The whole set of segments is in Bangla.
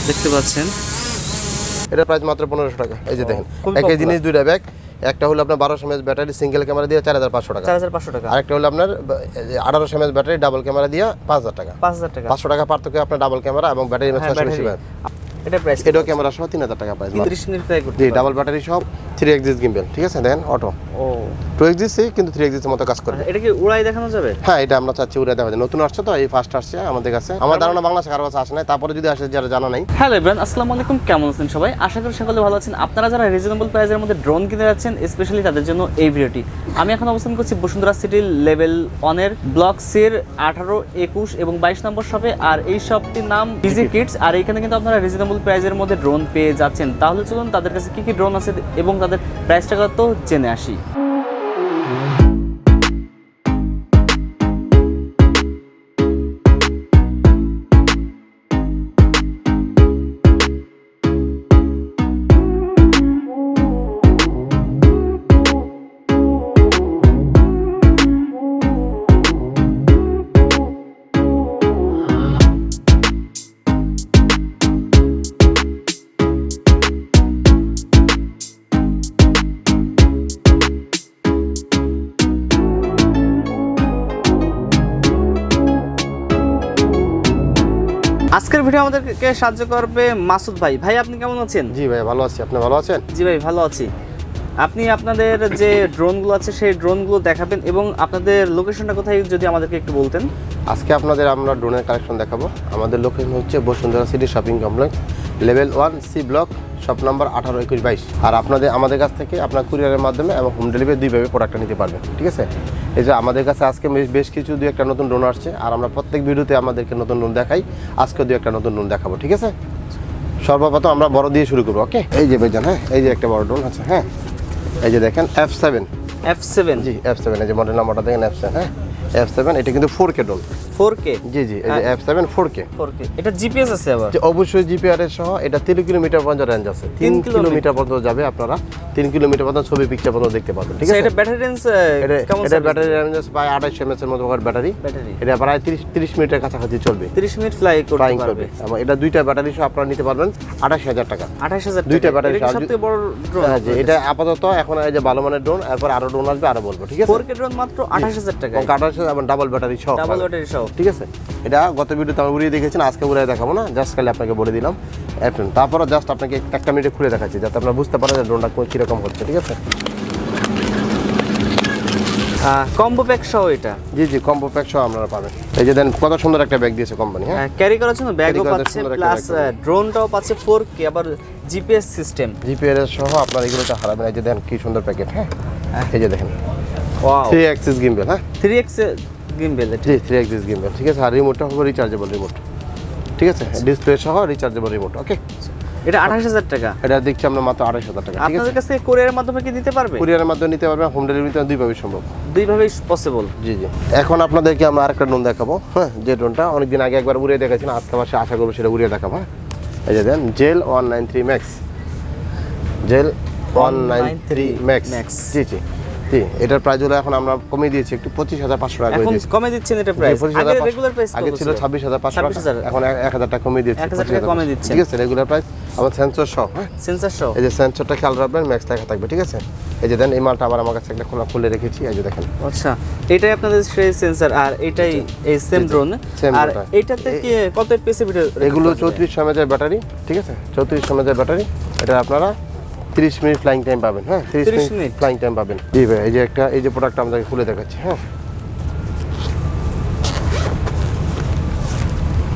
দেখতে পাচ্ছেন এটা প্রাইস মাত্র 1500 টাকা। এই যে দেখেন একই জিনিস দুইটা ব্যাগ, একটা হলো আপনার 1200 mAh ব্যাটারি সিঙ্গেল ক্যামেরা দিয়ে 4500 টাকা, 4500 টাকা। আরেকটা হলো আপনার 1800 mAh ব্যাটারি ডাবল ক্যামেরা দিয়ে 5000 টাকা। 5000 টাকা, 500 টাকা পার্থক্য আপনার ডাবল ক্যামেরা এবং ব্যাটারি 680 mAh। এটা প্রাইস এটাও ক্যামেরা সহ 3000 টাকা প্রাইস। 30 মিনিট প্রায় করতে জি, ডাবল ব্যাটারি সহ 3 এক্সিস গিম্বল, ঠিক আছে দেখেন অটো। ও 2 এক্সিস কিন্তু 3 এক্সিসের মতো কাজ করবে। এটা কি উড়াই দেখানো যাবে? হ্যাঁ, এটা আমরা চাচ্ছি উড়াই দেখাতে। নতুন আসছে তো, এই ফার্স্ট আসছে আমাদের কাছে। আমার ধারণা বাংলাদেশে কারো কাছে আসে নাই, তারপরে যদি আসে যারা জানা নাই। হ্যালো এভরিওয়ান, আসসালামু আলাইকুম, কেমন আছেন সবাই? আশা করি সকলে ভালো আছেন। আপনারা যারা রিজনেবল প্রাইসের মধ্যে ড্রোন কিনতে যাচ্ছেন, স্পেশালি তাদের জন্য এই ভিডিওটি। আমি এখন অবস্থান করছি বসুন্ধরা সিটির লেভেল 1 এর ব্লক সির 18, 21 এবং 22 নম্বর শপে। আর এই শপটির নাম ইজি কিডস। আর এখানে কিন্তু আপনারা রিজনেবল প্রাইসের মধ্যে ড্রোন পেয়ে যাচ্ছেন। তাহলে চলুন তাদের কাছে কি কি ড্রোন আছে এবং তাদের প্রাইসটা কত জেনে আসি। আজকের ভিডিও আমাদেরকে সাহায্য করবে মাসুদ ভাই। ভাই আপনি কেমন আছেন? জি ভাই ভালো আছি, আপনি ভালো আছেন? জি ভাই ভালো আছি। আপনি আপনাদের যে ড্রোনগুলো আছে সেই ড্রোনগুলো দেখাবেন এবং আপনাদের লোকেশনটা কোথায় যদি আমাদেরকে একটু বলতেন। আজকে আপনাদের আমরা ড্রোনের কালেকশন দেখাবো। আমাদের লোকেশন হচ্ছে Bashundhara City Shopping Complex, level 1 C block, shop number 18, 21, 22। আর আমাদের কাছ থেকে আপনার কুরিয়ারের মাধ্যমে এবং হোম ডেলিভারি দুইভাবে প্রোডাক্টটা নিতে পারবেন, ঠিক আছে? এই যে আমাদের কাছে আজকে বেশ কিছু দুই একটা নতুন ড্রোন আসছে, আর আমরা প্রত্যেক ভিডিওতে আমাদেরকে নতুন ড্রোন দেখাই। আজকে দুই একটা নতুন ড্রোন দেখাবো, ঠিক আছে? সর্বপ্রথম আমরা বড় দিয়ে শুরু করবো, ওকে? এই যে ভাইজান, হ্যাঁ এই যে একটা বড় ড্রোন আছে, হ্যাঁ এই যে দেখেন F7। জি F7, এই যে মডেল নাম্বারটা দেখেন F7, হ্যাঁ F7। এটা কিন্তু 4K ড্রোন। 4K? জি এই যে F7 4K। এটা জিপিএস আছে আবার? যে অবশ্যই জিপিআর এর সহ। এটা 3 কিলোমিটার পর্যন্ত রেঞ্জ আছে, 3 কিলোমিটার পর্যন্ত যাবে। আপনারা 3 কিলোমিটার পর্যন্ত ছবি পিকচার পর্যন্ত দেখতে পাবেন, ঠিক আছে? এটা ব্যাটারি রেঞ্জ কেমন? এটা ব্যাটারি রেঞ্জ প্রায় 28 mAh এর মতো ব্যাটারি। এটা প্রায় 30 মিনিটের কাছাকাছি চলবে, 30 মিনিট ফ্লাই করতে পারবে। এবং এটা দুইটা ব্যাটারি সহ আপনারা নিতে পারবেন 28000 টাকা। 28000 টাকা দুইটা ব্যাটারি সহ। সবথেকে বড় ড্রোন। হ্যাঁ জি, এটা আপাতত এখন এই যে ভালো মানের ড্রোন, এরপর আরো ড্রোন আসবে, আরো বলবো, ঠিক আছে? 4K ড্রোন মাত্র 28000 টাকা। 28000 এবং ডাবল ব্যাটারি সহ। ঠিক আছে? এটা গত ভিডিওতে আমরা উড়িয়ে দেখেছেন, আজকে উড়িয়ে দেখাবো না, জাস্ট খালি আপনাকে বলে দিলাম F7। তারপরে জাস্ট আপনাকে একটা মিনিটে খুলে দেখাচ্ছি যাতে আপনারা বুঝতে পারেন যে ড্রোনটা কিরকম হচ্ছে, ঠিক আছে? কম্বো প্যাক সহ এটা? জি কম্বো প্যাক সহ আপনারা পাবেন। এই যে দেন কত সুন্দর একটা ব্যাগ দিয়েছে কোম্পানি, হ্যাঁ ক্যারি করার জন্য ব্যাগও পাচ্ছে, প্লাস ড্রোনটাও পাচ্ছে 4K, আবার জিপিএস সিস্টেম। জিপিএস সহ আপনারা এগুলোতে হারাবেন। এই যে দেন কি সুন্দর প্যাকেট, হ্যাঁ এই যে দেখেন ওয়াও, 3 অ্যাক্সিস গিম্বল, হ্যাঁ 3x গিম্বল। জি 3 অ্যাক্সিস গিম্বল, ঠিক আছে? আর রিমোটটা হবে রিচার্জেবল রিমোট, ঠিক আছে? ডিসপ্লে সহ রিচার্জেবল রিমোট, ওকে? এটা 28000 টাকা। এটা দিচ্ছি আমরা মাত্র 28000 টাকা, ঠিক আছে? আপনাদের কাছে কুরিয়ারের মাধ্যমে কি দিতে পারবে? কুরিয়ারের মাধ্যমে নিতে পারবেন, হোম ডেলিভারিতে দুইভাবে সম্ভব, দুইভাবেই পসিবল। জি এখন আপনাদেরকে আমরা আরেকটা ড্রোন দেখাবো, হ্যাঁ যে ড্রোনটা অনেকদিন আগে একবার উড়িয়ে দেখাচ্ছিলাম, আজকে আশা করবো সেটা উড়িয়ে দেখাবো, হ্যাঁ এই যে দেন জেল 193 ম্যাক্স, জেল 193 ম্যাক্স। জি এটার প্রাইস হলো এখন আমরা কমিয়ে দিয়েছি একটু 25500 টাকা করে দিয়েছি। এখন কমে দিচ্ছেন এটা প্রাইস? আগে রেগুলার প্রাইস আগে ছিল 26500 টাকা, এখন 1000 টাকা কমিয়ে দিয়েছি, 1000 টাকা কমে দিচ্ছেন, ঠিক আছে? রেগুলার প্রাইস আমার সেন্সর সহ, হ্যাঁ সেন্সর সহ। এই যে সেন্সরটা খেয়াল রাখবেন, ম্যাক্স লেখা থাকবে, ঠিক আছে? এই যে দেন এই মালটা আবার আমার কাছে একটা খুলে রেখেছি, এই যে দেখেন। আচ্ছা, এটাই আপনাদের সেই সেন্সর, আর এটাই এই সেম ড্রোন। আর এইটাতে কি কত পিসি ভিডিও? এগুলো 3400 mAh ব্যাটারি, ঠিক আছে? 3400 mAh ব্যাটারি। এটা আপনারা 30 মিনিট ফ্লাইং টাইম পাবেন, হ্যাঁ 30 মিনিট ফ্লাইং টাইম পাবেন। জি ভাই, এই যে একটা এই যে প্রোডাক্টটা আপনাকে খুলে দেখাচ্ছি, হ্যাঁ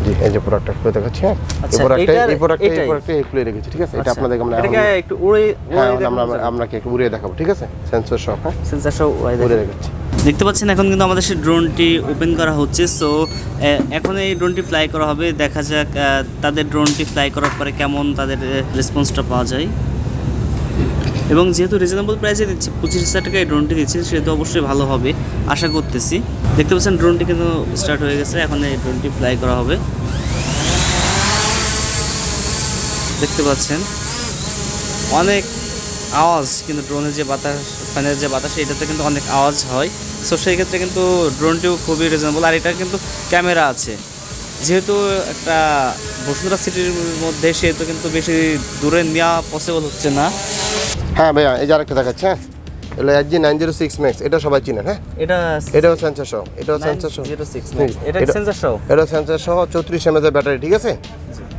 জি এই যে প্রোডাক্টটা খুলে দেখাচ্ছি, হ্যাঁ এই প্রোডাক্টটা খুলে রেখেছি, ঠিক আছে? এটা আপনাদের আমরা একটু উড়িয়ে আমরা একটু উড়িয়ে দেখাবো, ঠিক আছে? সেন্সর সহ, হ্যাঁ সেন্সর সহ উড়িয়ে রেখেছি। দেখতে পাচ্ছেন এখন কিন্তু আমাদের সেই ড্রোনটি ওপেন করা হচ্ছে। সো এখন এই ড্রোনটি ফ্লাই করা হবে, দেখা যাক তাদের ড্রোনটি ফ্লাই করার পরে কেমন তাদের রেসপন্সটা পাওয়া যায়। এবং যেহেতু রিজনেবল প্রাইসে দিচ্ছি, 25000 টাকা এই ড্রোনটি দিচ্ছি, সেহেতু অবশ্যই ভালো হবে আশা করতেছি। দেখতে পাচ্ছেন ড্রোনটি কিন্তু স্টার্ট হয়ে গেছে, এখন এই ড্রোনটি ফ্লাই করা হবে। দেখতে পাচ্ছেন অনেক আওয়াজ, কিন্তু ড্রোনের যে বাতাস, ফ্যানের যে বাতাস, এটাতে কিন্তু অনেক আওয়াজ হয়। সো সেই ক্ষেত্রে কিন্তু ড্রোনটিও খুবই রিজনেবল। আর এটা কিন্তু ক্যামেরা আছে, যেহেতু একটা বসুন্ধরা সিটির মধ্যে, সেহেতু কিন্তু বেশি দূরে নেওয়া পসিবল হচ্ছে না। হ্যাঁ ভাইয়া, এই যে আরেকটা দেখাচ্ছে। হ্যাঁ, এগুলো HG 906 ম্যাক্স, এটা সবাই চিনেন। হ্যাঁ, এটাও সেন্সর সহ, এটাও সেন্সর সহ। 906 Max, এটা সেন্সর সহ, এটা সেন্সর সহ 34 mAh এর ব্যাটারি, ঠিক আছে?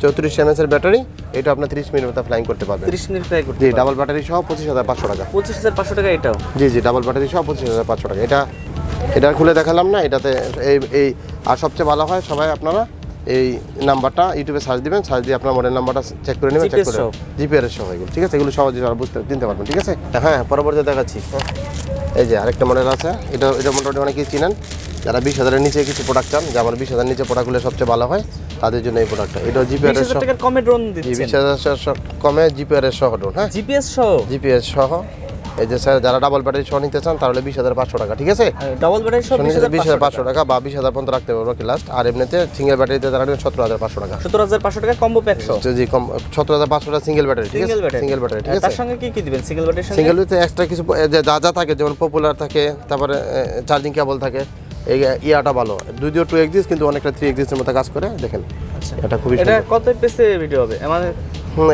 34 mAh এর ব্যাটারি, এটা আপনি 30 মিনিট মতো ফ্লাইং করতে পারবেন। 30 মিনিট ফ্লাই করতে জি, ডাবল ব্যাটারি সহ 25,500 টাকা। 25,500 টাকা এটাও? জি জি, ডাবল ব্যাটারি সহ 25,500 টাকা। এটা খুলে দেখালাম না, এটাতে এই আর সবচেয়ে ভালো হয়, সবাই আপনারা এই নাম্বারটা ইউটিউবে সার্চ দিবেন, সার্চ দিয়ে আপনার মডেল নাম্বারটা চেক করে নেবেন, চেক করে জিপিআর সহ এগুলো, ঠিক আছে? এগুলো সহজে বুঝতে চিনতে পারবেন, ঠিক আছে? হ্যাঁ, পরবর্তী দেখাচ্ছি। এই যে আরেকটা মডেল আছে, এটা মোটামুটি অনেকেই চিনেন। যারা 20,000-এর নিচে কিছু প্রোডাক্ট চান, যে আমার 20,000 নিচে প্রোডাক্টগুলো সবচেয়ে ভালো হয়, তাদের জন্য এই প্রোডাক্টটা। এটা জিপিআর সহ কমে ড্রোন দিচ্ছেন? 20,000 কমে জিপিআর সহ ড্রোন। হ্যাঁ, জিপিএস সহ। এই যে স্যার, যারা ডাবল ব্যাটারি সহ নিতে চান তাহলে 20,500 টাকা, ঠিক আছে? ডাবল ব্যাটারি সহ 20,500 টাকা বা 20,000 পর্যন্ত রাখতে পারবো কি লাস্ট। আর এমনিতে সিঙ্গেল ব্যাটারিতে যারা নেবেন 17,500 টাকা। 17,500 টাকা কম্বো প্যাক সহ? জি, 17,500 টাকা সিঙ্গেল ব্যাটারি, ঠিক আছে? সিঙ্গেল ব্যাটারি, ঠিক আছে? তার সঙ্গে কি কি দিবেন সিঙ্গেল ব্যাটারির সঙ্গে? সিঙ্গেলতে এক্সট্রা কিছু যা যা থাকে, যেমন পপুলার থাকে, তারপরে চার্জিং কেবল থাকে। এই ইয়াটা ভালো, যদিও 2x কিন্তু অনেকটা 3x এর মতো কাজ করে, দেখেন। এটা খুবই এটা কত পেসে ভিডিও হবে আমাদের?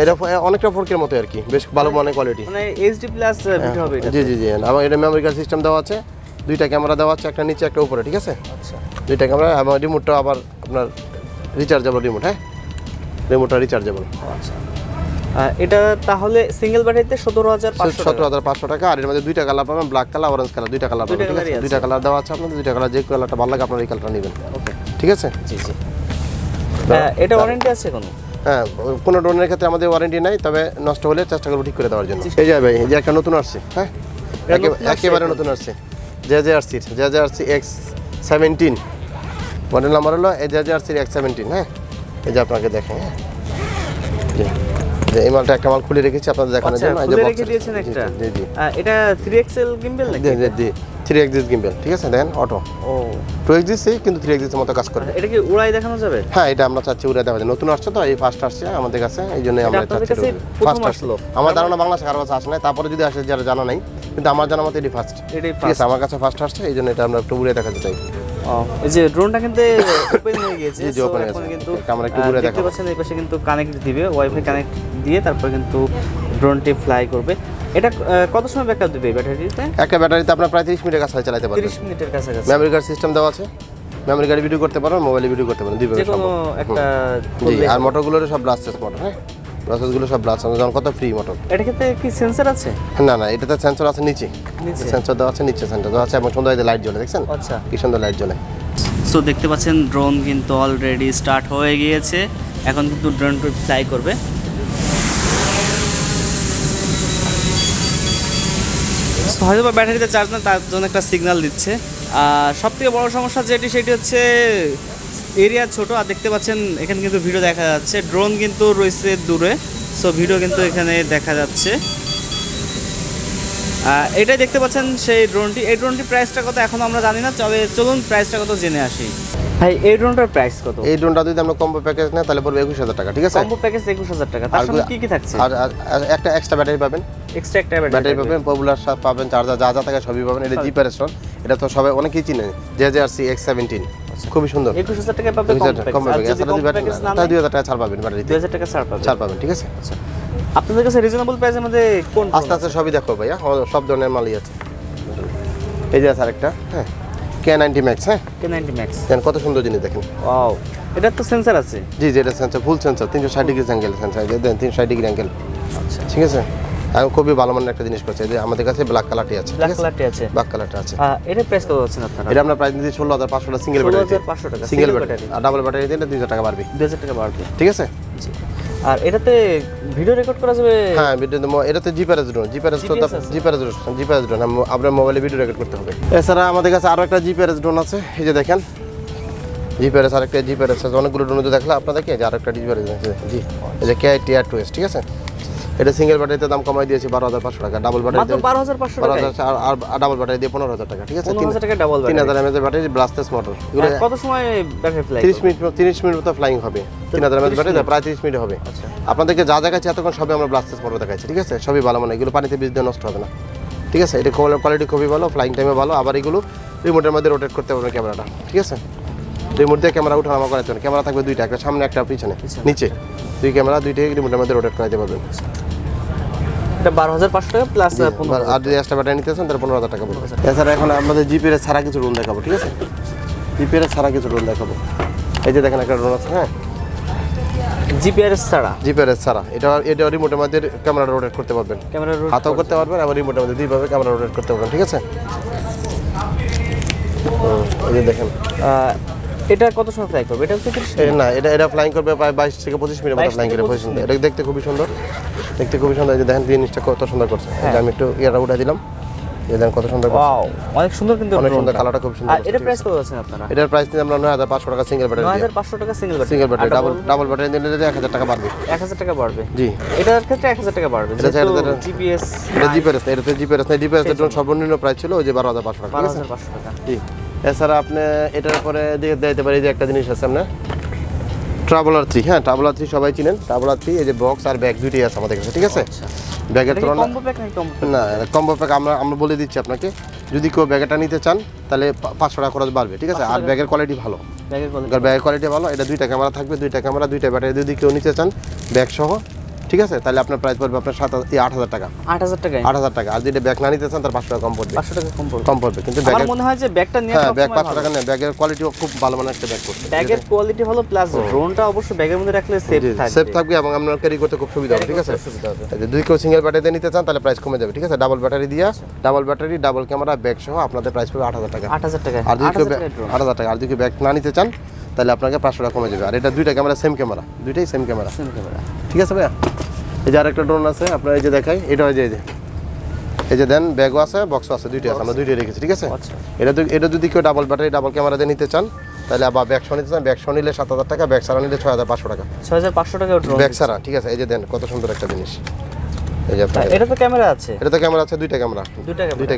এটা অনেকটা 4K এর মতো আর কি, বেশ ভালো মানের কোয়ালিটি, মানে HD প্লাস ভিডিও হবে এটা? জি জি জি। আমার এটা মেমোরি কার্ড সিস্টেম দেওয়া আছে, দুইটা ক্যামেরা দেওয়া আছে, একটা নিচে একটা উপরে, ঠিক আছে? আচ্ছা, দুইটা ক্যামেরা, এবং রিমোটটা আবার আপনার রিচার্জেবল রিমোট। হ্যাঁ, রিমোটটা রিচার্জেবল। আচ্ছা, এটা তাহলে সিঙ্গেল ব্যাটারিতে 17,500 টাকা। আর এর মধ্যে দুইটা কালার পাবেন, ব্ল্যাক কালার, অরেঞ্জ কালার, দুইটা কালার পাবেন, ঠিক আছে? দুইটা কালার দেওয়া আছে আপনাদের, দুইটা কালার যে কালারটা ভালো লাগে আপনারা এই কালারটা নেবেন, ওকে, ঠিক আছে? জি জি। এটা ওয়ারেন্টি আছে কোনো? হ্যাঁ, কোনো ড্রোনের ক্ষেত্রে আমাদের ওয়ারেন্টি নাই, তবে নষ্ট হলে চেষ্টা করবো ঠিক করে দেওয়ার জন্য। এই যে ভাই, এই যে একটা নতুন আসছে। হ্যাঁ, একেবারে নতুন আসছে, JJRC X17 মডেল নাম্বার হলো JJRC X17। হ্যাঁ, এই যে আপনাকে দেখেন। হ্যাঁ, এই মালটা একটা মাল খুলে রেখেছি আপনাদের দেখানোর জন্য। এই যে রেখে দিয়েছেন একটা? জি জি। এটা 3XL গিম্বেল নাকি? জি জি, 3x গিম্বেল, ঠিক আছে? দেখেন, অটো। ও, 2x কিন্তু 3x এর মতো কাজ করে। এটা কি উড়াই দেখানো যাবে? হ্যাঁ, এটা আমরা চাচ্ছি উড়াই দেখাতে। নতুন আসছে তো, এই ফার্স্ট আসছে আমাদের কাছে, এই জন্য আমরা চাচ্ছি ফার্স্ট আসলো। আমার ধারণা বাংলাদেশে কারো কাছে আসে না, তারপরে যদি আসে যারা জানা নাই, কিন্তু আমার জানা মতো এটি ফার্স্ট, ঠিক আছে? আমার কাছে ফার্স্ট আসছে, এই জন্য এটা আমরা একটু উড়ে দেখাতে চাই। এই যে ড্রোনটা কিন্তু ওপেন হয়ে গিয়েছে, জি ওপেন হয়ে গেছে, কিন্তু আমরা একটু ঘুরে দেখাবো। দেখতে পাচ্ছেন এই পাশে কিন্তু কানেক্ট দিবে, ওয়াইফাই কানেক্ট দিয়ে তারপর কিন্তু ড্রোনটি ফ্লাই করবে। এটা কত সময় ব্যাকআপ দিবে এই ব্যাটারিতে? একটা ব্যাটারিতে আপনার প্রায় 30 মিনিটের কাছে চালাতে পারবেন। 30 মিনিটের কাছাকাছি। মেমোরি কার্ড সিস্টেম দেওয়া আছে, মেমোরি কার্ডে ভিডিও করতে পারবেন, মোবাইলে ভিডিও করতে পারবেন, দুইভাবে যে কোনো একটা। জি, আর মোটরগুলোর সব ব্লাস্টেস মোটর। হ্যাঁ, ব্লাস্টেসগুলো সব ব্লাস্ট, যেমন কত ফ্রি মোটর। এটা ক্ষেত্রে কি সেন্সর আছে? না না, এটাতে সেন্সর আছে নিচে, সেন্সর দেওয়া আছে নিচে, সেন্সর দেওয়া আছে, এবং সুন্দর লাইট জ্বলে, দেখছেন? আচ্ছা, কি সুন্দর লাইট জ্বলে। সো দেখতে পাচ্ছেন ড্রোন কিন্তু অলরেডি স্টার্ট হয়ে গিয়েছে, এখন কিন্তু ড্রোনটি ফ্লাই করবে। হয়তো বা ব্যাটারিতে চার্জ না, তার জন্য একটা সিগন্যাল দিচ্ছে। আর সবথেকে বড় সমস্যা সেটি হচ্ছে এরিয়া ছোট। আর দেখতে পাচ্ছেন এখানে কিন্তু ভিডিও দেখা যাচ্ছে, ড্রোন কিন্তু রয়েছে দূরে, সো ভিডিও কিন্তু এখানে দেখা যাচ্ছে। এটাই দেখতে পাচ্ছেন সেই ড্রোনটি। এই ড্রোনটির প্রাইসটা কত এখন আমরা জানি না, তবে চলুন প্রাইসটা কত জেনে আসি। ভাই, এই ড্রোনটার প্রাইস কত? এই ড্রোনটা যদি আমরা কম্বো প্যাকেজ নেই তাহলে পড়বে 21,000 টাকা, ঠিক আছে? কম্বো প্যাকেজ 21,000 টাকা। তার সঙ্গে কি কি থাকছে? আর একটা এক্সট্রা ব্যাটারি পাবেন, এক্সট্রা একটা ব্যাটারি পাবেন, পপুলার পাবেন, চার্জার যা যা থাকে সবই পাবেন। এটা জিপিআর এটা তো সবাই অনেকেই চিনে, JJRC X17, খুবই সুন্দর। 21,000 টাকা পাবেন কম্বো প্যাকেজ। আর যদি ব্যাটারি না নেয় 2,000 টাকা ছাড় পাবেন, ব্যাটারি 2,000 টাকা ছাড় পাবেন, ঠিক আছে? আচ্ছা, আপনাদের কাছে রিজনেবল প্রাইসের মধ্যে কোন? আস্তে আস্তে সবই দেখো ভাইয়া, সব ধরনের মালই আছে। এই যে আছে আরেকটা, হ্যাঁ, K90 Max। হ্যাঁ, K90 Max, দেখেন কত সুন্দর জিনিস, দেখেন। ওয়াও, এটা তো সেন্সর আছে? জি জি, এটা সেন্সর, ফুল সেন্সর, 360 ডিগ্রি অ্যাঙ্গেল সেন্সর, দেন 360 ডিগ্রি অ্যাঙ্গেল। আচ্ছা, ঠিক আছে? আর খুবই ভালো মানের একটা জিনিস করছে। যে আমাদের কাছে ব্ল্যাক কালারটি আছে, ব্ল্যাক কালারটি আছে, ব্ল্যাক কালারটা আছে। এটা প্রাইস কত হচ্ছে আপনারা? এটা আমরা প্রাইস দিচ্ছি 16,500 টাকা সিঙ্গেল ব্যাটারি, 16,500 টাকা সিঙ্গেল ব্যাটারি। আর ডাবল ব্যাটারি দিলে 2,000 টাকা বাড়বে, 2,000 টাকা বাড়বে, ঠিক আছে? জি। আর এটাতে ভিডিও রেকর্ড করা যাবে? হ্যাঁ, ভিডিও এটাতে জিপিআরএস ড্রোন, জিপিআরএস ড্রোন আপনার মোবাইলে ভিডিও রেকর্ড করতে হবে। এছাড়া আমাদের কাছে আরো একটা জিপিআরএস ড্রোন আছে, এই যে দেখেন জিপিআরএস, আরেকটা জিপিআরএস আছে। অনেকগুলো ড্রোন তো দেখলে আপনাদেরকে, যে আরেকটা জিপিআরএস আছে। জি, এই যে KITR2S, ঠিক আছে? এটা সিঙ্গেল ব্যাটারিতে দাম কমাই দিয়েছি 12,500 টাকা, ডাবল ব্যাটারি মাত্র 12,500 টাকা, আর ডাবল ব্যাটারি দিয়ে 15,000 টাকা, ঠিক আছে? 15,000 টাকা double battery, 3,000 mAh battery, ব্লাস্টেস motor. কত সময় ব্যাটারি ফ্লাই? 30 মিনিট মতো ফ্লাইং হবে, 3,000 mAh ব্যাটারি, প্রায় 30 মিনিট হবে। আচ্ছা, আপনাদেরকে যা দেখাচ্ছি এতক্ষণ সবই আমরা ব্লাস্টেস মোটর দেখাচ্ছি, ঠিক আছে? সবই ভালো মানে, এগুলো পানিতে বীজ দিয়ে নষ্ট হবে না, ঠিক আছে? এটা কোয়ালিটি খুবই ভালো, ফ্লাইং টাইমে ভালো, আবার এগুলো রিমোটের মধ্যে রোটেট করতে পারবেন ক্যামেরাটা, ঠিক আছে? রিমোট দিয়ে ক্যামেরা উঠানামা করাতে পারবেন। ক্যামেরা থাকবে দুইটা, একটা সামনে একটা পিছনে নিচে, দুই ক্যামেরা দুইটাই রিমোটের মধ্যে রোটেট করাতে পারবেন। এটা 12,500 টাকা প্লাস আর যদি এক্সট্রা ব্যাটারি নিতে চান তাহলে 15,000 টাকা পড়বে। এছাড়া এখন আমাদের জিপিএস ছাড়া কিছু ড্রোন দেখাবো, ঠিক আছে? জিপিএস ছাড়া কিছু ড্রোন দেখাবো। এই যে দেখেন একটা ড্রোন আছে, হ্যাঁ জিপিআরএস ছাড়া এটা রিমোটের মধ্যে ক্যামেরা রোটেট করতে পারবেন, ক্যামেরা হাতেও করতে পারবেন, আবার রিমোটের মধ্যে দুইভাবে ক্যামেরা রোটেট করতে পারবেন, ঠিক আছে? এই যে দেখেন এটা কত সময় ফ্লাই করবে? এটা হচ্ছে না, এটা ফ্লাইং করবে প্রায় 22 থেকে 25 মিনিট মতো ফ্লাইং করে পজিশন দেয়। এটা দেখতে খুবই সুন্দর, এই যে দেখেন জিনিসটা কত সুন্দর করছে। এটা আমি একটু ইয়াটা উঠাই দিলাম, এই দেখেন কত সুন্দর করছে। ওয়াও, অনেক সুন্দর, কিন্তু অনেক সুন্দর, কালারটা খুব সুন্দর। আর এটা প্রাইস কত আছে আপনারা? এটার প্রাইস নিয়ে আমরা 9,500 টাকা সিঙ্গেল ব্যাটারি, 9,500 টাকা সিঙ্গেল ব্যাটারি, ডাবল ব্যাটারি নিলে 1,000 টাকা বাড়বে। 1,000 টাকা বাড়বে, জি। এটার ক্ষেত্রে 1,000 টাকা বাড়বে। এটা জিপিএস, এটা জিপিএস না, এটা জিপিএস না, জিপিএস এর জন্য সর্বনিম্ন প্রাইস ছিল ওই যে 12,500 টাকা, 12,500 টাকা। জি। এছাড়া আপনি এটার পরে দিতে পারি যে একটা জিনিস আছে আপনার ট্রাভেলার 3, হ্যাঁ ট্রাভেলার 3 সবাই চিনেন। ট্রাভেলার 3 এই যে বক্স আর ব্যাগ দুটোই আছে আমাদের কাছে, ঠিক আছে? ব্যাগের তুলনায় কম্বো প্যাক নাকি কম্বো? না, কম্বো প্যাক আমরা বলে দিচ্ছি আপনাকে। যদি কেউ ব্যাগটা নিতে চান তাহলে 500 টাকা খরচ বাড়বে, ঠিক আছে? আর ব্যাগের কোয়ালিটি ভালো, ব্যাগের কোয়ালিটি ভালো। এটা দুইটা ক্যামেরা থাকবে, দুইটা ক্যামেরা, দুইটা ব্যাটারি। যদি কেউ নিতে চান ব্যাগ সহ, ঠিক আছে, তাহলে আপনার প্রাইস পড়বে আপনার 8,000 টাকা। 8,000 টাকা। আর যদি ব্যাগ না নিতে চান তার 500 টাকা কম পড়বে, 500 টাকা কম পড়বে। কিন্তু আমার মনে হয় যে ব্যাগটা নিয়ে হ্যাঁ, ব্যাগ 500 টাকা নেয়, ব্যাগের কোয়ালিটিও খুব ভালো মানের একটা ব্যাগ করছে। ব্যাগের কোয়ালিটি ভালো, প্লাস ড্রোনটা অবশ্যই ব্যাগের মধ্যে রাখলে সেফ থাকবে এবং আপনার ক্যারি করতে খুব সুবিধা হবে, ঠিক আছে? যদি কেউ সিঙ্গেল ব্যাটারি নিতে চান তাহলে প্রাইস কমে যাবে, ঠিক আছে? ডাবল ব্যাটারি দিয়া, double battery, double camera, bag সহ আপনাদের প্রাইস পড়বে 8,000 টাকা। 8,000 টাকা। আর যদি কেউ 8,000 টাকা। আর যদি ব্যাগ না নিতে চান তাহলে আপনাকে 500 টাকা কমে যাবে। আর এটা দুইটা ক্যামেরা সেম ক্যামেরা, দুইটাই সেম ক্যামেরা, ঠিক আছে ভাইয়া? এই যে আরেকটা ড্রোন আছে আপনার, এই যে দেখাই, এটা এই যে দেন ব্যাগও আছে, বক্সও আছে, দুইটাই আছে, আমরা দুইটাই রেখেছি, ঠিক আছে? এটা যদি কেউ ডাবল ব্যাটারি, ডাবল ক্যামেরা দিয়ে নিতে চান তাহলে আবার ব্যাগ সহ নিতে চান, ব্যাগ সহ নিলে 7,000 টাকা, ব্যাগ ছাড়া নিলে 6,500 টাকা। 6,500 টাকা ব্যাগ ছাড়া, ঠিক আছে? এই যে দেন কত সুন্দর একটা জিনিস। এই যে এটা তো ক্যামেরা আছে, দুইটা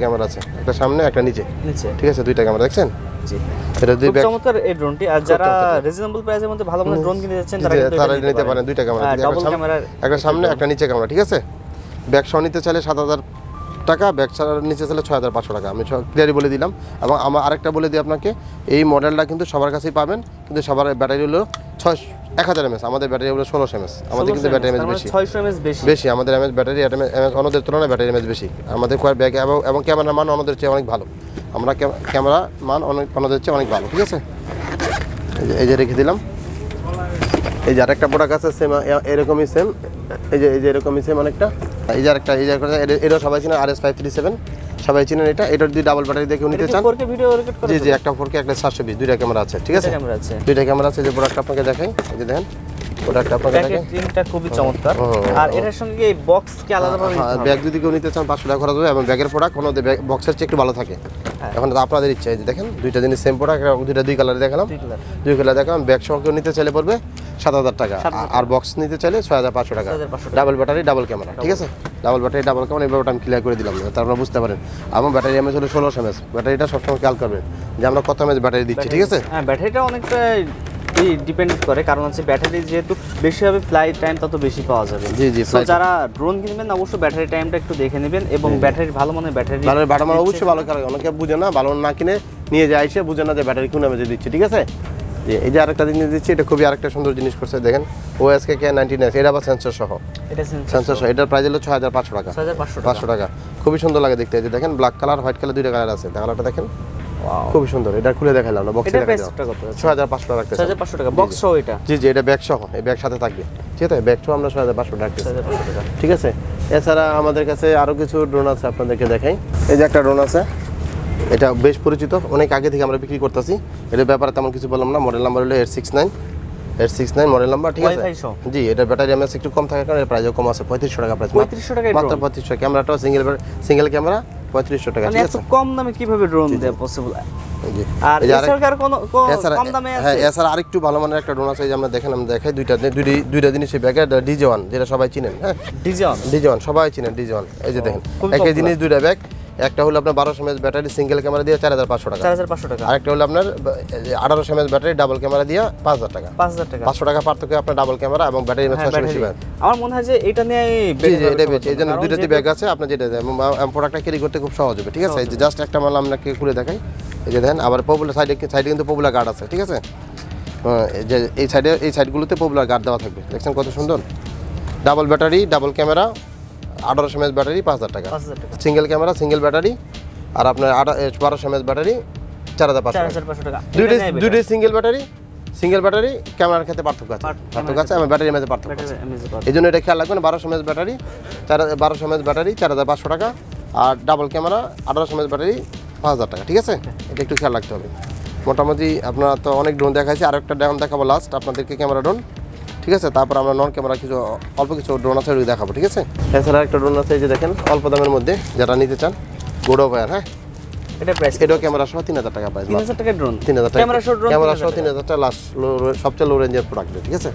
ক্যামেরা আছে, একটা সামনে একটা নিচে, ঠিক আছে? দুইটা ক্যামেরা দেখছেন? জি। এটা দুই ব্যাগ, চমৎকার এই ড্রোনটি। আর যারা রিজনেবল প্রাইসের মধ্যে ভালো মানের ড্রোন কিনতে যাচ্ছেন তারা নিতে পারেন। দুইটা ক্যামেরা, একটা সামনে একটা নিচে ক্যামেরা, ঠিক আছে? ব্যাগ সহ নিতে চাইলে 7,000 টাকা, ব্যাগ ছাড়া নিচে চাইলে 6,500 টাকা। আমি ক্লিয়ারই বলে দিলাম। এবং আমার আরেকটা বলে দিই আপনাকে, এই মডেলটা কিন্তু সবার কাছেই পাবেন, কিন্তু সবার ব্যাটারি হলো 1000 mAh, আমাদের ব্যাটারি হলো 1600 mAh। আমাদের কিন্তু ব্যাটারি এমএস বেশি, 600 mAh বেশি। আমাদের এমএস ব্যাটারি অন্যদের তুলনায় ব্যাটারি এমএস বেশি। আমাদের ব্যাগ এবং ক্যামেরার মান অন্যদের চেয়ে অনেক ভালো। আমরা ক্যামেরা মান অন্যদের চেয়ে অনেক ভালো, ঠিক আছে? এই যে রেখে দিলাম। এই যে আরেকটা প্রোডাক্ট আছে সেম, এরকমই সেম, এই যে এরকমই সেম অনেকটা। এই যে আরেকটা, এটা সবাই চিনেন, RS537 সবাই চিনেন। এটা যদি ডাবল ব্যাটারি দেখে নিতে চান, 4K ভিডিও রেকর্ড করে, জি, একটা 4K, একটা 720, দুইটা ক্যামেরা আছে, ঠিক আছে? দুইটা ক্যামেরা আছে। যে প্রোডাক্ট আপনাকে দেখাই, এই যে দেখেন প্রোডাক্ট আপনাকে দেখাই, প্যাকেজিংটা খুবই চমৎকার। আর এটার সঙ্গে এই বক্স কি আলাদাভাবে নিতে হবে? ব্যাগ যদি কেউ নিতে চান 500 টাকা খরচ হবে, এবং ব্যাগের প্রোডাক্ট কোনো বক্সের চেয়ে একটু ভালো থাকে। এখন আপনাদের ইচ্ছা। এই যে দেখেন দুইটা জিনিস সেম প্রোডাক্ট, দুইটা দুই কালারে দেখালাম, দুই কালার দেখালাম। ব্যাগ সহ কেউ নিতে চাইলে পড়বে 7,000 টাকা, আর বক্স নিতে চাইলে 6,500 টাকা। ডাবল ব্যাটারি, ডাবল ক্যামেরা, ঠিক আছে? ডাবল ব্যাটারি, ডাবল ক্যামেরা, এই ব্যাপারটা আমি ক্লিয়ার করে দিলাম, তারপর আপনারা বুঝতে পারেন। আমার ব্যাটারি এমএস হলো 1600 mAh। ব্যাটারিটা সবসময় খেয়াল করবেন যে আমরা কত mAh ব্যাটারি দিচ্ছি, ঠিক আছে? হ্যাঁ, ব্যাটারিটা অনেকটা ডিপেন্ড করে, কারণ হচ্ছে ব্যাটারি যেহেতু বেশি হবে, ফ্লাইট টাইম তত বেশি পাওয়া যাবে। জি। তো যারা ড্রোন কিনবেন অবশ্যই ব্যাটারি টাইমটা একটু দেখে নেবেন, এবং ব্যাটারি ভালো মানের ব্যাটারি অবশ্যই ভালো কারণ অনেকে বুঝে না, ভালো না কিনে নিয়ে যায়, এসে বুঝে না যে ব্যাটারি কোন mAh দিচ্ছে, ঠিক আছে? এই যে আরেকটা জিনিস দিচ্ছি, এটা খুবই আরেকটা সুন্দর জিনিস করছে, দেখেন OSK-K99, এটা আবার সেন্সর সহ, এটার প্রাইস হলো 6,500 টাকা। 500 টাকা, খুবই সুন্দর লাগে দেখতে। এই যে দেখেন ব্ল্যাক কালার, হোয়াইট কালার, দুইটা কালার আছে, কালারটা দেখেন খুবই সুন্দর। এটা খুলে দেখালাম না, বক্সে দেখালাম। 6,500 টাকা রাখতে, 6,500 টাকা বক্স সহ এটা। জি, এটা ব্যাগ সহ, এই ব্যাগ সাথে থাকবে, ঠিক আছে? ব্যাগ সহ আমরা 6,500 টাকা, ঠিক আছে? এছাড়া আমাদের কাছে আরো কিছু ড্রোন আছে, আপনাদেরকে দেখাই। এই যে একটা ড্রোন আছে, এটা বেশ পরিচিত, অনেক আগে থেকে আমরা বিক্রি করতেছি। এটার ব্যাপারে তেমন কিছু বললাম না। মডেল নাম্বার হলো 869 মডেল নাম্বার, ঠিক আছে? জি, এটা ব্যাটারি এমএস একটু কম থাকার কারণে প্রাইসও কম আছে, 3500 টাকা প্রাইস, মাত্র 3500। ক্যামেরাটাও সিঙ্গেল ক্যামেরা 3500 টাকা, ঠিক আছে? এত কম দামে কিভাবে ড্রোন দেয়া পসিবল? আর এছাড়া কোন কম দামে আছে? হ্যাঁ, এছাড়া আরেকটু ভালো মানের একটা ড্রোন আছে, এই যে আমরা দেখেন, আমি দেখাই দুইটা জিনিস। ব্যাগে DJ1, যেটা সবাই চিনেন, হ্যাঁ DJ1 সবাই চিনেন, DJ1। এই যে দেখেন একই জিনিস, দুইটা ব্যাগ। একটা হলো আপনার 1200 mAh ব্যাটারি সিঙ্গেল ক্যামেরা দিয়ে 4,500 টাকা, 4,500 টাকা। আরেকটা হলো আপনার 1800 mAh ব্যাটারি ডাবল ক্যামেরা দিয়ে 5,000 টাকা। 500 টাকা পার্থক্য আপনার ডাবল ক্যামেরা এবং ব্যাটারি এমএস 600 বেশি। আমার মনে হয় যে এটা নিয়ে এটা বেশি, এই জন্য দুইটাতে ব্যাগ আছে, আপনার যেটা প্রোডাক্টটা ক্যারি করতে খুব সহজ হবে, ঠিক আছে? এই যে জাস্ট একটা মাল আপনাকে খুলে দেখাই, এই যে দেখেন আবার পপুলার সাইডে কিন্তু পপুলার গার্ড আছে, ঠিক আছে। এই যে এই সাইডগুলোতে পপুলার গার্ড দেওয়া থাকবে, দেখছেন কত সুন্দর। Double battery, double camera, 1800 mAh battery, 5000 টাকা। সিঙ্গেল ক্যামেরা, সিঙ্গেল ব্যাটারি, আর আপনার 1200 mAh ব্যাটারি, 4500 টাকা। দুইটাই সিঙ্গেল ব্যাটারি ক্যামেরার ক্ষেত্রে পার্থক্য আছে, আমার ব্যাটারির মধ্যে পার্থক্য আছে। এই জন্য এটা খেয়াল রাখবেন, 1200 mAh ব্যাটারি 4500 টাকা, আর ডাবল ক্যামেরা 1800 mAh ব্যাটারি 5000 টাকা, ঠিক আছে। এটা একটু খেয়াল রাখতে হবে। মোটামুটি আপনারা তো অনেক ড্রোন দেখাইছি, আর একটা ড্রোন দেখাবো লাস্ট আপনাদেরকে, ক্যামেরা ড্রোন, ঠিক আছে। তারপর আমরা নন ক্যামেরা অল্প কিছু ড্রোন আছে ওই দেখাবো, ঠিক আছে। এছাড়া একটা ড্রোন আছে, এই যে দেখেন অল্প দামের মধ্যে, যারা নিতে চান গোডো ফায়ার, হ্যাঁ এটা প্রাইস, এটাও ক্যামেরা সহ 3000 টাকা প্রাইস। 3000 টাকা ড্রোন, 3000 টাকা ক্যামেরা সহ ড্রোন, ক্যামেরা সহ 3000 টাকা লাস্ট সবচেয়ে লো রেঞ্জের প্রোডাক্ট, ঠিক আছে।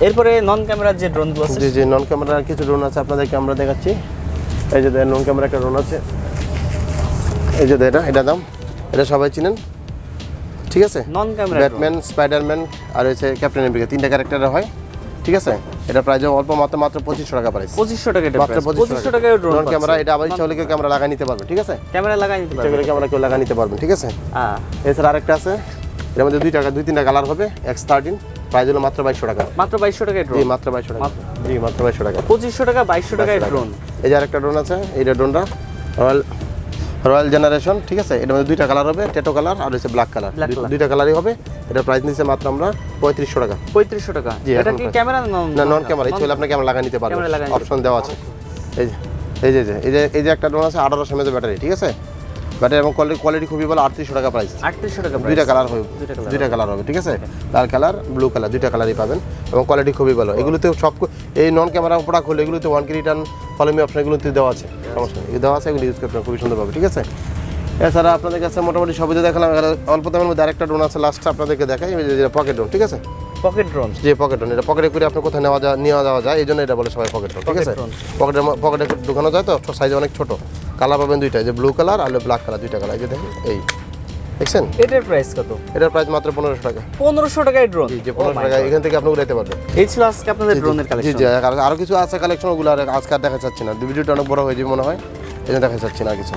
এরপরে নন ক্যামেরার যে ড্রোনগুলো আছে, জি নন ক্যামেরার কিছু ড্রোন আছে আপনাদেরকে আমরা দেখাচ্ছি। এই যে নন ক্যামেরা একটা ড্রোন আছে, এই যে এটা দাম, এটা সবাই চিনেন, ঠিক আছে। নন ক্যামেরা ব্যাটম্যান, স্পাইডারম্যান আর হচ্ছে ক্যাপ্টেন আমেরিকা, 3টা ক্যারেক্টারে হয়, ঠিক আছে। এটা প্রাইস অল্প মাত্র 2500 টাকা প্রাইস। 2500 টাকা, এটা মাত্র 2500 টাকা ড্রোন ক্যামেরা। এটা আবার ইচ্ছা হলে কেউ ক্যামেরা লাগাই নিতে পারবে, ঠিক আছে। ক্যামেরা লাগাই নিতে পারবে, ক্যামেরা কেউ লাগাই নিতে পারবে, ঠিক আছে। এছাড়া আরেকটা আছে, এর মধ্যে 2-3টা কালার হবে, X13, প্রাইস হলো মাত্র 2200 টাকা। মাত্র 2200 টাকা ড্রোন, জি মাত্র 2200 টাকা, জি মাত্র 2200 টাকা। 2500 টাকা 2200 টাকায় ড্রোন। এই যে আরেকটা ড্রোন আছে, এইটা ড্রোনটা রয়্যাল জেনারেশন, ঠিক আছে। এটার মধ্যে 2টা কালার হবে, টেটো কালার আর হচ্ছে ব্ল্যাক কালার, 2টা কালারই হবে। এটার প্রাইস নিচ্ছে মাত্র আমরা 3500 টাকা। 3500 টাকা। এটা কি ক্যামেরা না নন ক্যামেরা, ইচ্ছে হলে আপনি ক্যামেরা লাগাই নিতে পারবেন, অপশন দেওয়া আছে। এই যে একটা ড্রোন আছে 1800 mAh ব্যাটারি, ঠিক আছে। ব্যাটারি এবং কোয়ালিটি খুবই ভালো, 3800 টাকা প্রাইস। 3800 টাকা, 2টা কালার হবে, 2টা কালার হবে, ঠিক আছে। লাল কালার, ব্লু কালার, 2টা কালারই পাবেন এবং কোয়ালিটি খুবই ভালো। এগুলোতে সব এই নন ক্যামেরা প্রোডাক্ট হলে এগুলোতে 1K রিটার্ন ফলোমি অপশন এগুলোতে দেওয়া আছে, সমস্যা নেই, দেওয়া আছে, এগুলো ইউজ করতে খুবই সুন্দর পাবে, ঠিক আছে। এছাড়া আপনাদের কাছে মোটামুটি সবই দেখালাম। অল্প দামের মধ্যে আরেকটা ড্রোন আছে, লাস্টটা আপনাদেরকে দেখাই, পকেট ড্রোন, ঠিক আছে। পকেট ড্রোন, যে পকেট ড্রোন, এটা পকেটে করে আপনি কোথায় নিয়ে যাওয়া যায়, এই জন্য এটা বলে সবাই পকেট ড্রোন, ঠিক আছে। পকেটে ঢুকানো যায়, তো সাইজ অনেক ছোট। কালার পাবেন 2টা, যে ব্লু কালার আর ব্ল্যাক কালার, 2টা কালার, এই যে দেখেন, এই দেখছেন। এটার প্রাইস কত? এটার প্রাইস মাত্র 1500 টাকা। 1500 টাকায় ড্রোন, জি 1500 টাকা, এখান থেকে আপনি উড়াইতে পারবেন। এই ছিল আজকে আপনাদের ড্রোনের কালেকশন। জি আরো কিছু আছে কালেকশন, ওগুলো আজকে আর দেখা যাচ্ছে না, ভিডিওটা অনেক বড় হয়ে যাবে মনে হয়, এই জন্য দেখা যাচ্ছে না কিছু।